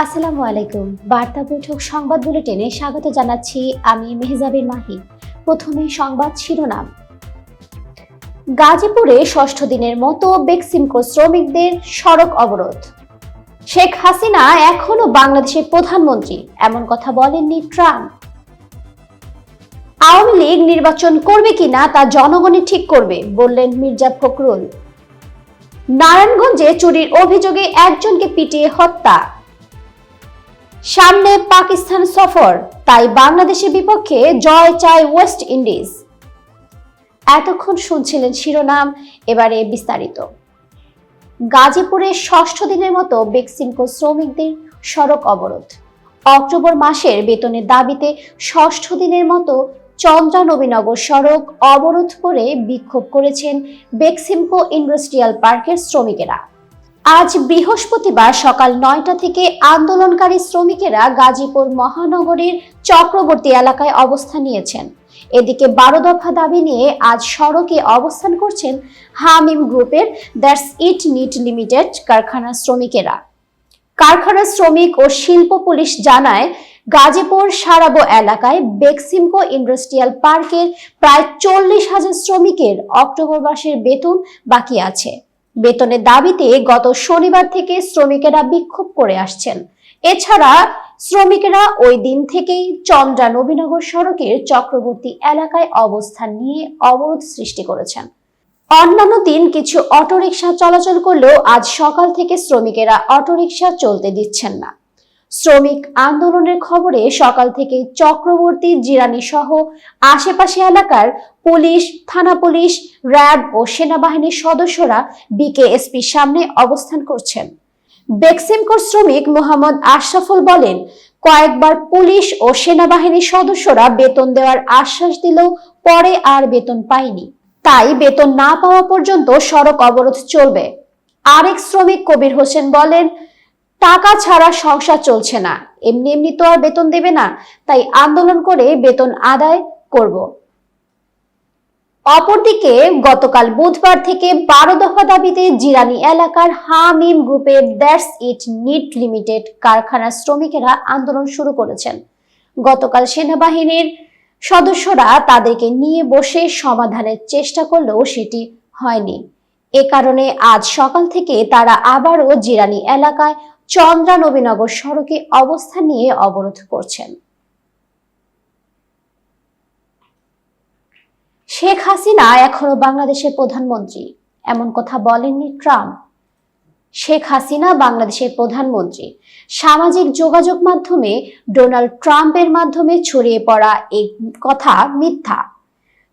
আসসালামু আলাইকুম। বার্তা বৈঠক সংবাদ বুলেটিনে স্বাগত জানাচ্ছি আমি মেহজাবিন মাহি। প্রথমে সংবাদ শিরোনাম। গাজীপুরে ষষ্ঠ দিনের মতো বেক্সিমকো শ্রমিকদের সড়ক অবরোধ। শেখ হাসিনা এখনো বাংলাদেশের প্রধানমন্ত্রী, এমন কথা বলেননি ট্রাম্প। আওয়ামী লীগ নির্বাচন করবে কিনা তা জনগণই ঠিক করবে, বললেন মির্জা ফখরুল। নারায়ণগঞ্জে চুরির অভিযোগে একজনকে পিটিয়ে হত্যা। সামনে পাকিস্তান সফর, তাই বাংলাদেশের বিপক্ষে জয় চায় ওয়েস্ট ইন্ডিজ। এতক্ষণ শুনছিলেন শিরোনাম, এবারে বিস্তারিত। গাজীপুরে ষষ্ঠ দিনের মতো বেক্সিমকো শ্রমিকদের সড়ক অবরোধ। অক্টোবর মাসের বেতনের দাবিতে ষষ্ঠ দিনের মতো চন্দ্রানবীনগর সড়ক অবরোধ করে বিক্ষোভ করেছেন বেক্সিমকো ইন্ডাস্ট্রিয়াল পার্কের শ্রমিকেরা। আজ বৃহস্পতিবার সকাল 9টা থেকে আন্দোলনকারী শ্রমিকেরা গাজীপুর মহানগরীর চক্রবর্তী এলাকায় অবস্থান নিয়েছেন। এদিকে 12 দফা দাবি নিয়ে আজ সড়কে অবস্থান করছেন হামিম গ্রুপের দ্যাটস ইট নিট লিমিটেড কারখানার শ্রমিকেরা। কারখানার শ্রমিক ও শিল্প পুলিশ জানায়, গাজীপুর সারাবো এলাকায় বেক্সিমকো ইন্ডাস্ট্রিয়াল পার্কের প্রায় 40,000 শ্রমিকের অক্টোবর মাসের বেতন বাকি আছে। বেতনের দাবিতে গত শনিবার থেকে শ্রমিকেরা বিক্ষোভ করে আসছেন। এছাড়া শ্রমিকেরা ওই দিন থেকেই চন্দ্রানবীনগর সড়কের চক্রবর্তী এলাকায় অবস্থান নিয়ে অবরোধ সৃষ্টি করেছেন। অন্যান্য দিন কিছু অটোরিকশা চলাচল করলেও আজ সকাল থেকে শ্রমিকেরা অটোরিকশা চলতে দিচ্ছেন না। শ্রমিক আন্দোলনের খবরে সকাল থেকে চক্রবর্তী, জিরানি সহ আশেপাশে এলাকার পুলিশ, থানা পুলিশ, র্যাব ও সেনাবাহিনীর সদস্যরা বিকেএসপির সামনে অবস্থান করছেন। বেক্সিমকোর শ্রমিক মোহাম্মদ আশরাফুল বলেন, কয়েকবার পুলিশ ও সেনাবাহিনীর সদস্যরা বেতন দেওয়ার আশ্বাস দিলেও পরে আর বেতন পায়নি, তাই বেতন না পাওয়া পর্যন্ত সড়ক অবরোধ চলবে। আরেক শ্রমিক কবির হোসেন বলেন, টাকা ছাড়া সংসার চলছে না, এমনি এমনি তো আর বেতন দেবে না, তাই আন্দোলন করে বেতন আদায় করব। অপরদিকে গতকাল বুধবার থেকে 12 দফা দাবিতে জিরানি এলাকার হামিম গ্রুপের দ্যাটস ইট নিট লিমিটেড কারখানার শ্রমিকেরা আন্দোলন শুরু করেছেন। গতকাল সেনাবাহিনীর সদস্যরা তাদেরকে নিয়ে বসে সমাধানের চেষ্টা করলেও সেটি হয়নি। এ কারণে আজ সকাল থেকে তারা আবারও জিরানি এলাকায় চন্দ্রানবীনগর সড়কে অবস্থান নিয়ে অবরোধ করছেন। শেখ হাসিনা এখনো বাংলাদেশের প্রধানমন্ত্রী, এমন কথা বলেননি ট্রাম্প। শেখ হাসিনা বাংলাদেশের প্রধানমন্ত্রী। সামাজিক যোগাযোগ মাধ্যমে ডোনাল্ড ট্রাম্পের মাধ্যমে ছড়িয়ে পড়া এই কথা মিথ্যা।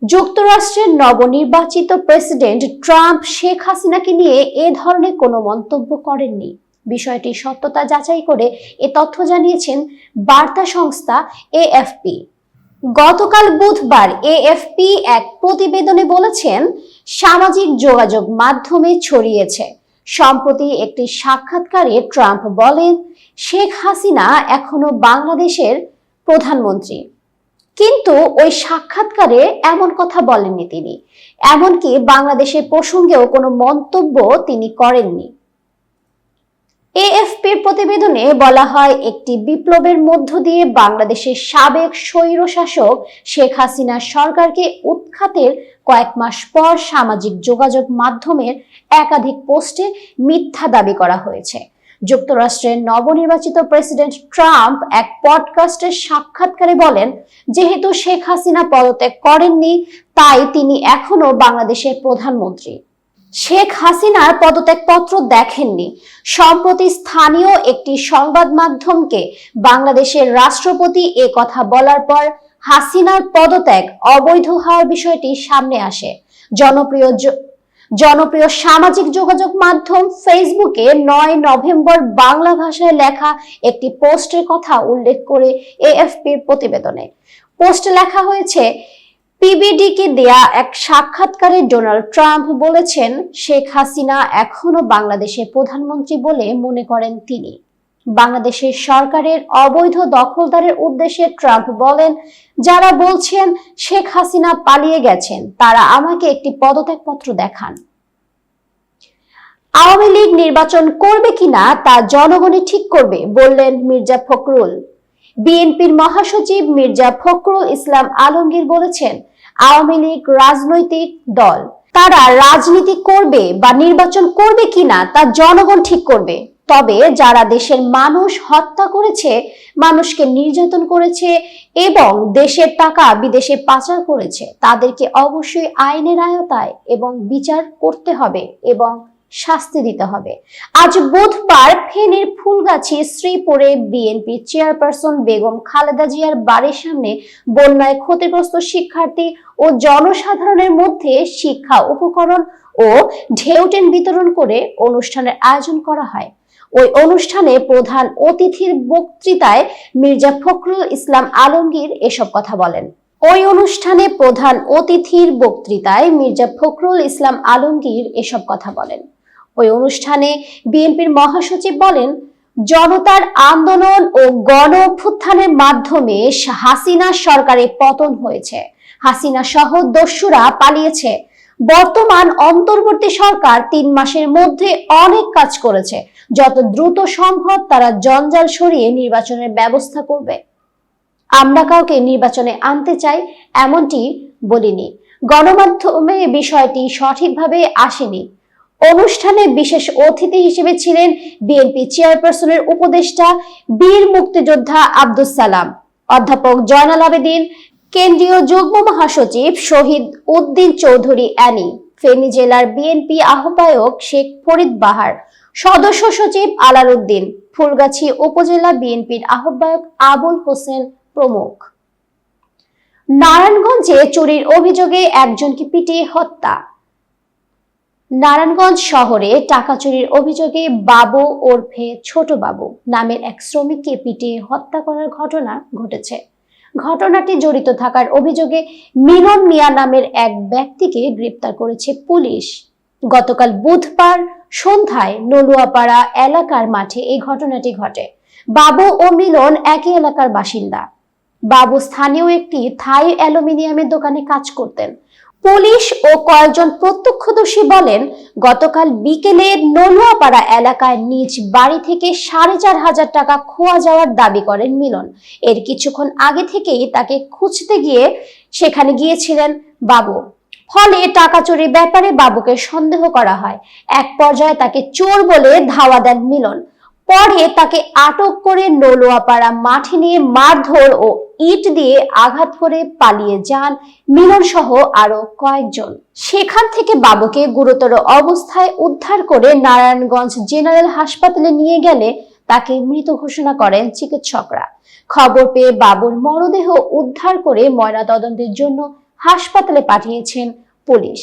যুক্তরাষ্ট্রের নবনির্বাচিত প্রেসিডেন্ট ট্রাম্প শেখ হাসিনাকে নিয়ে এ ধরনের কোনো মন্তব্য করেননি। বিষয়টি সত্যতা যাচাই করে এ তথ্য জানিয়েছেন বার্তা সংস্থা এএফপি। গতকাল বুধবার এএফপি এক প্রতিবেদনে বলেছেন, সামাজিক যোগাযোগ মাধ্যমে ছড়িয়েছে। সম্প্রতি একটি সাক্ষাৎকারে ট্রাম্প বলেন, শেখ হাসিনা এখনো বাংলাদেশের প্রধানমন্ত্রী। কিন্তু ওই সাক্ষাৎকারে এমন কথা বলেননি তিনি, এমনকি বাংলাদেশের প্রসঙ্গেও কোনো মন্তব্য তিনি করেননি। এএফপির প্রতিবেদনে বলা হয়, একটি বিপ্লবের মধ্য দিয়ে বাংলাদেশের সাবেক স্বৈরশাসক শেখ হাসিনার সরকারকে উৎখাতের কয়েক মাস পর সামাজিক যোগাযোগ মাধ্যমের একাধিক পোস্টে মিথ্যা দাবি করা হয়েছে। যুক্তরাষ্ট্রের নবনির্বাচিত প্রেসিডেন্ট ট্রাম্প এক পডকাস্টের সাক্ষাৎকারে বলেন, যেহেতু শেখ হাসিনা পদত্যাগ করেননি, তাই তিনি এখনো বাংলাদেশের প্রধানমন্ত্রী। শেখ হাসিনার পদত্যাগপত্র দেখেননি। সম্প্রতি স্থানীয় একটি সংবাদ মাধ্যমকে বাংলাদেশের রাষ্ট্রপতি এ কথা বলার পর হাসিনার পদত্যাগ অবৈধ হওয়ার বিষয়টি সামনে আসে। জনপ্রিয় সামাজিক যোগাযোগ মাধ্যম ফেসবুকে 9 নভেম্বর বাংলা ভাষায় লেখা একটি পোস্টের কথা উল্লেখ করে এএফপির প্রতিবেদনে পোস্টে লেখা হয়েছে, পিবিডিকে দেয়া এক সাক্ষাৎকারে ডোনাল্ড ট্রাম্প বলেছেন, শেখ হাসিনা এখনো বাংলাদেশের প্রধানমন্ত্রী বলে মনে করেন তিনি। বাংলাদেশের সরকারের অবৈধ দখলদারের উদ্দেশ্যে ট্রাম্প বলেন, যারা বলছেন শেখ হাসিনা পালিয়ে গেছেন, তারা আমাকে একটি পদত্যাগপত্র দেখান। আওয়ামী লীগ নির্বাচন করবে কিনা তা জনগণই ঠিক করবে বললেন মির্জা ফখরুল। বিএনপির মহাসচিব মির্জা ফখরুল ইসলাম আলমগীর বলেছেন, আওয়ামী লীগ রাজনৈতিক দল, তারা রাজনীতি করবে বা নির্বাচন করবে কিনা তা জনগণ ঠিক করবে। তবে যারা দেশের মানুষ হত্যা করেছে, মানুষকে নির্যাতন করেছে এবং দেশের টাকা বিদেশে পাচার করেছে, তাদেরকে অবশ্যই আইনের আওতায় এবং বিচার করতে হবে এবং শাস্তি দিতে হবে। আজ বুধবার ফেনীর ফুলগাছি শ্রীপুরে বিএনপি চেয়ারপারসন বেগম খালেদা জিয়ার বাড়ির সামনে বন্যায় ক্ষতিগ্রস্ত শিক্ষার্থী ও জনসাধারণের মধ্যে শিক্ষা উপকরণ ও ঢেউটেন বিতরণ করে অনুষ্ঠানের আয়োজন করা হয়। ওই অনুষ্ঠানে প্রধান অতিথির বক্তৃতায় মির্জা ফখরুল ইসলাম আলমগীর এসব কথা বলেন। ওই অনুষ্ঠানে প্রধান অতিথির বক্তৃতায় মির্জা ফখরুল ইসলাম আলমগীর এসব কথা বলেন। ওই অনুষ্ঠানে বিএনপির মহাসচিব বলেন, জনতার আন্দোলন ও গণ অভ্যুত্থানের মাধ্যমে হাসিনা সরকারের পতন হয়েছে। হাসিনা সহ দস্যুরা পালিয়েছে। বর্তমান অন্তর্বর্তী সরকার 3 মাসের মধ্যে অনেক কাজ করেছে। যত দ্রুত সম্ভব তারা জঞ্জাল সরিয়ে নির্বাচনের ব্যবস্থা করবে। আমরা কাউকে নির্বাচনে আনতে চাই এমনটি বলিনি। গণমাধ্যমে বিষয়টি সঠিকভাবে আসেনি। অনুষ্ঠানে বিশেষ অতিথি হিসেবে ছিলেন বিএনপি চেয়ারপারসনের উপদেষ্টা বীর মুক্তিযোদ্ধা আব্দুস সালাম, অধ্যাপক জয়নাল আবেদীন, কেন্দ্রীয় যুগ্ম মহাসচিব শহীদ উদ্দিন চৌধুরী অ্যানি, ফেনী জেলার বিএনপি আহ্বায়ক শেখ ফরিদ বাহার, সদস্য সচিব আলাল উদ্দিন, ফুলগাছি উপজেলা বিএনপির আহ্বায়ক আবুল হোসেন প্রমুখ। নারায়ণগঞ্জে চুরির অভিযোগে একজনকে পিটিয়ে হত্যা। নারায়ণগঞ্জ শহরে টাকা চুরির অভিযোগে বাবু ওরফে ছোট বাবু নামের এক শ্রমিককে পিটিয়ে হত্যা করার ঘটনা ঘটেছে। ঘটনাটি জড়িত থাকার অভিযোগে মিলন মিয়া নামের এক ব্যক্তিকে গ্রেপ্তার করেছে পুলিশ। গতকাল বুধবার সন্ধ্যায় নলুয়াপাড়া এলাকার মাঠে এই ঘটনাটি ঘটে। বাবু ও মিলন একই এলাকার বাসিন্দা। বাবু স্থানীয় একটি থাই অ্যালুমিনিয়ামের দোকানে কাজ করতেন। পুলিশ ও কয়েকজন প্রত্যক্ষদর্শী বলেন, গতকাল বিকেলে নলুয়াপাড়া এলাকায় নিজ বাড়ি থেকে 4,500 টাকা খোয়া যাওয়ার দাবি করেন মিলন। এর কিছুক্ষণ আগে থেকেই তাকে খুঁজতে গিয়ে সেখানে গিয়েছিলেন বাবু। ফলে টাকা চুরির ব্যাপারে বাবুকে সন্দেহ করা হয়। এক পর্যায়ে তাকে চোর বলে ধাওয়া দেন মিলন। পরে তাকে আটক করে নলুয়াপাড়া মাঠে নিয়ে মারধর ও ইট দিয়ে আঘাত করে পালিয়ে যান মিলন সহ আরো কয়েকজন। সেখান থেকে বাবুকে গুরুতর অবস্থায় উদ্ধার করে নারায়ণগঞ্জ জেনারেল হাসপাতালে নিয়ে গেলে তাকে মৃত ঘোষণা করেন চিকিৎসকরা। খবর পেয়ে বাবুর মরদেহ উদ্ধার করে ময়নাতদন্তের জন্য হাসপাতালে পাঠিয়েছেন পুলিশ।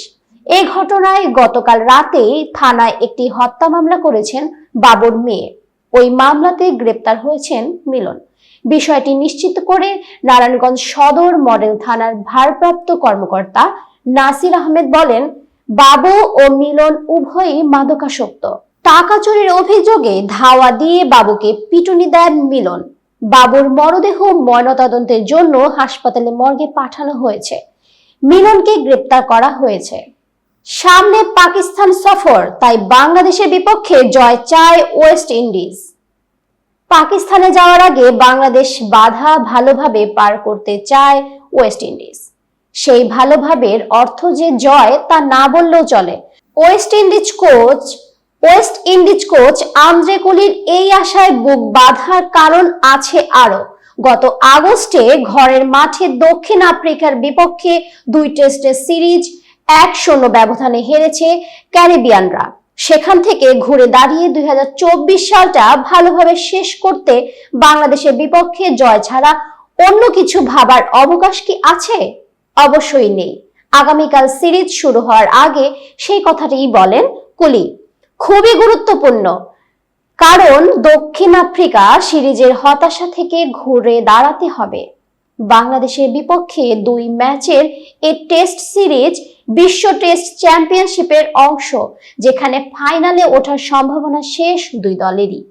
এই ঘটনায় গতকাল রাতেই থানায় একটি হত্যা মামলা করেছেন বাবুর মেয়ে। ওই মামলাতে গ্রেপ্তার হয়েছেন মিলন। বিষয়টি নিশ্চিত করে নারায়ণগঞ্জ সদর মডেল থানার ভারপ্রাপ্ত কর্মকর্তা নাসির আহমেদ বলেন, বাবু ও মিলন উভয়ই মাদকাসক্ত। টাকা চুরির অভিযোগে ধাওয়া দিয়ে বাবুকে পিটুনি দেন মিলন। বাবুর মরদেহ ময়নাতদন্তের জন্য হাসপাতালে মর্গে পাঠানো হয়েছে। মিলনকে গ্রেপ্তার করা হয়েছে। সামনে পাকিস্তান সফর, তাই বাংলাদেশের বিপক্ষে জয় চায় ওয়েস্ট ইন্ডিজ। পাকিস্তানে যাওয়ার আগে বাংলাদেশ বাধা ভালোভাবে পার করতে চায় ওয়েস্ট ইন্ডিজ। সেই ভালোভাবের অর্থ যে জয় তা না বললেও চলে। ওয়েস্ট ইন্ডিজ কোচ আন্দ্রে কুলির এই আশায় বুক বাঁধার কারণ আছে আরো। গত আগস্টে ঘরের মাঠে দক্ষিণ আফ্রিকার বিপক্ষে 2 টেস্টের সিরিজ 1-0 ব্যবধানে হেরেছে ক্যারিবিয়ানরা। সেখান থেকে ঘুরে দাঁড়িয়ে 2024 সালটা ভালোভাবে শেষ করতে বাংলাদেশের বিপক্ষে জয় ছাড়া অন্য কিছু ভাবার অবকাশ কি আছে? অবশ্যই নেই। আগামীকাল সিরিজ শুরু হওয়ার আগে সেই কথাটিই বলেন কুলি। খুবই গুরুত্বপূর্ণ, কারণ দক্ষিণ আফ্রিকা সিরিজের হতাশা থেকে ঘুরে দাঁড়াতে হবে। বাংলাদেশের বিপক্ষে 2 ম্যাচের এই টেস্ট সিরিজ বিশ্ব টেস্ট চ্যাম্পিয়নশিপের অংশ, যেখানে ফাইনালে ওঠার সম্ভাবনা শেষ 2 দলেরই।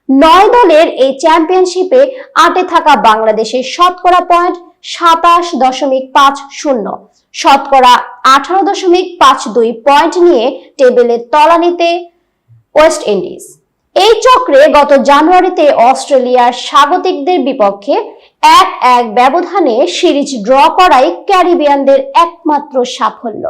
9 দলের এই চ্যাম্পিয়নশিপে আটে থাকা বাংলাদেশের শতকরা পয়েন্ট 27.50, শতকরা 18.52 পয়েন্ট নিয়ে টেবিলের তলানিতে ওয়েস্ট ইন্ডিজ। এই চক্রে গত জানুয়ারিতে অস্ট্রেলিয়ার স্বাগতিকদের বিপক্ষে 1-1 ব্যবধানে সিরিজ ড্র করাই ক্যারিবিয়ানদের একমাত্র সাফল্য।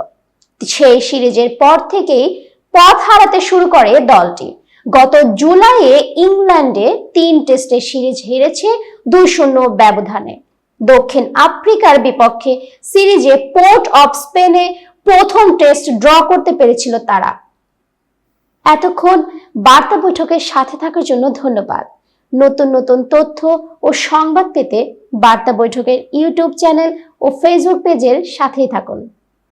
সেই সিরিজের পর থেকেই পথ হারাতে শুরু করে দলটি। গত জুলাইয়ে ইংল্যান্ডে 3 টেস্টে সিরিজ হেরেছে 2-0 ব্যবধানে। দক্ষিণ আফ্রিকার বিপক্ষে সিরিজে পোর্ট অফ স্পেনে প্রথম টেস্ট ড্র করতে পেরেছিল তারা। এতক্ষণ বার্তা বৈঠকের সাথে থাকার জন্য ধন্যবাদ। নতুন নতুন তথ্য ও সংবাদ পেতে বার্তা বৈঠকের ইউটিউব চ্যানেল ও ফেসবুক পেজের সাথেই থাকুন।